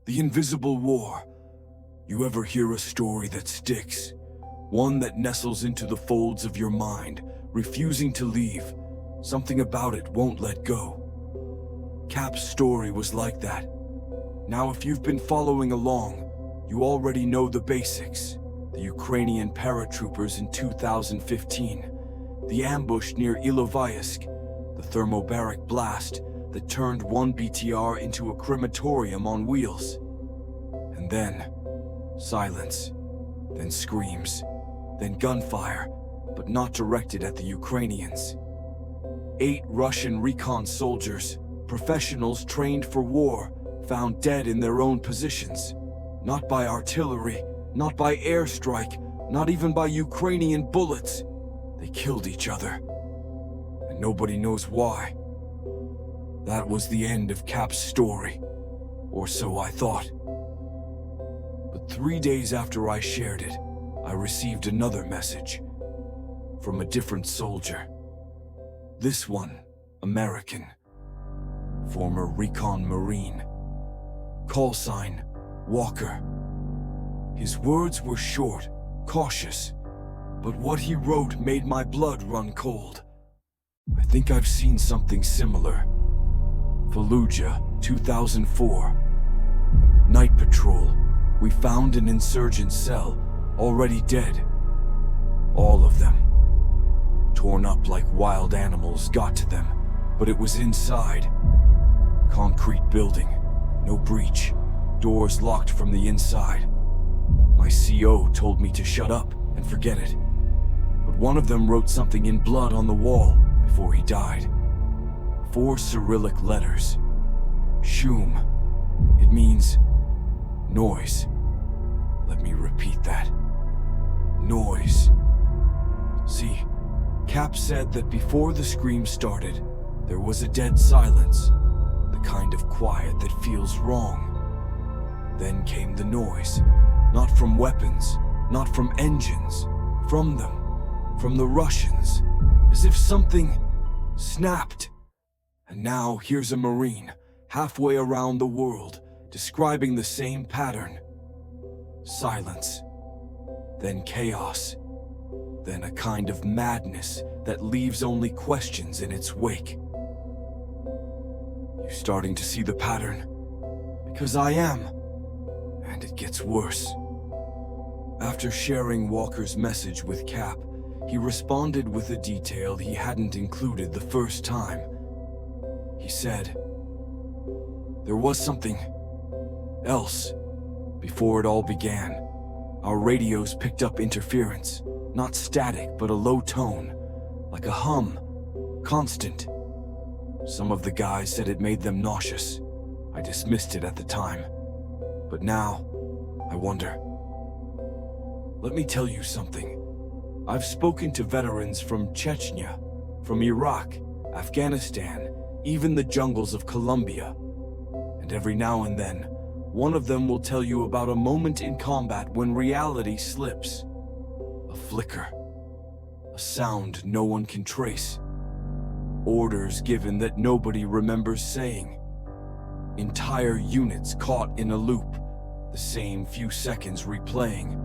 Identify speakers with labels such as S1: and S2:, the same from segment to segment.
S1: The Invisible War. You ever hear a story that sticks? One that nestles into the folds of your mind, refusing to leave. Something about it won't let go. Cap's story was like that. Now, if you've been following along, you already know the basics. The Ukrainian paratroopers in 2015, the ambush near Ilovaisk, the thermobaric blast that turned one BTR into a crematorium on wheels. And then, silence, then screams, then gunfire, but not directed at the Ukrainians. 8 Russian recon soldiers, professionals trained for war, found dead in their own positions. Not by artillery, not by airstrike, not even by Ukrainian bullets. They killed each other. And nobody knows why. That was the end of Cap's story. Or so I thought. But 3 days after I shared it, I received another message. From a different soldier. This one, American. Former recon Marine. Call sign, Walker. His words were short, cautious, but what he wrote made my blood run cold. I think I've seen something similar. Fallujah, 2004. Night patrol. We found an insurgent cell, already dead. All of them. Torn up like wild animals got to them, but it was inside. Concrete building, no breach, doors locked from the inside. My CO told me to shut up and forget it. But one of them wrote something in blood on the wall before he died. 4 Cyrillic letters. Shum. It means noise. Let me repeat that. Noise. See, Cap said that before the scream started, there was a dead silence, the kind of quiet that feels wrong. Then came the noise, not from weapons, not from engines, from them, from the Russians, as if something snapped. And now here's a Marine, halfway around the world, describing the same pattern. Silence, then chaos, then a kind of madness that leaves only questions in its wake. You starting to see the pattern? Because I am. And it gets worse. After sharing Walker's message with Cap, he responded with a detail he hadn't included the first time. He said, "There was something else. Before it all began, our radios picked up interference, not static, but a low tone, like a hum, constant. Some of the guys said it made them nauseous. I dismissed it at the time. But now, I wonder. Let me tell you something. I've spoken to veterans from Chechnya, from Iraq, Afghanistan, even the jungles of Colombia. And every now and then, one of them will tell you about a moment in combat when reality slips. A flicker. A sound no one can trace. Orders given that nobody remembers saying. Entire units caught in a loop, the same few seconds replaying.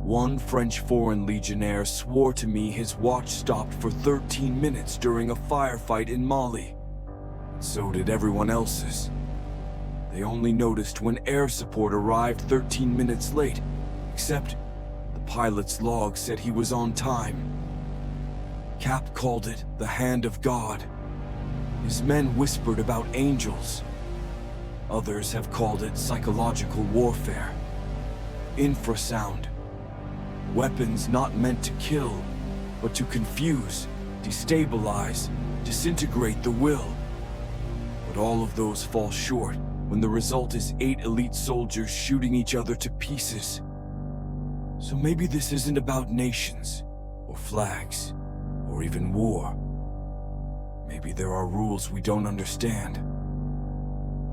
S1: One French Foreign Legionnaire swore to me his watch stopped for 13 minutes during a firefight in Mali. So did everyone else's. They only noticed when air support arrived 13 minutes late, except the pilot's log said he was on time. Cap called it the hand of God. His men whispered about angels. Others have called it psychological warfare. Infrasound. Weapons not meant to kill, but to confuse, destabilize, disintegrate the will. But all of those fall short when the result is 8 elite soldiers shooting each other to pieces. So maybe this isn't about nations, or flags, or even war. Maybe there are rules we don't understand.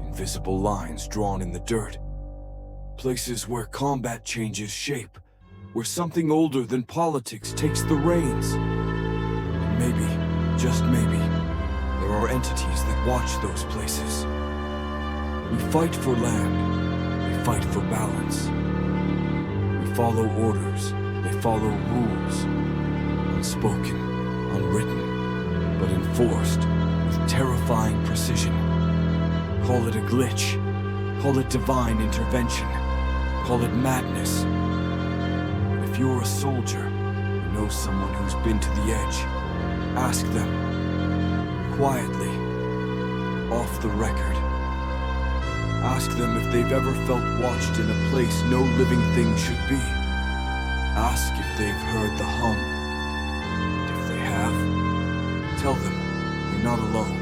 S1: Invisible lines drawn in the dirt. Places where combat changes shape, where something older than politics takes the reins. And maybe, just maybe, there are entities that watch those places. We fight for land, fight for balance. We follow orders, they follow rules, unspoken, unwritten, but enforced with terrifying precision. Call it a glitch, call it divine intervention, call it madness. But if you're a soldier who knows someone who's been to the edge, ask them, quietly, off the record. Ask them if they've ever felt watched in a place no living thing should be. Ask if they've heard the hum. And if they have, tell them you're not alone.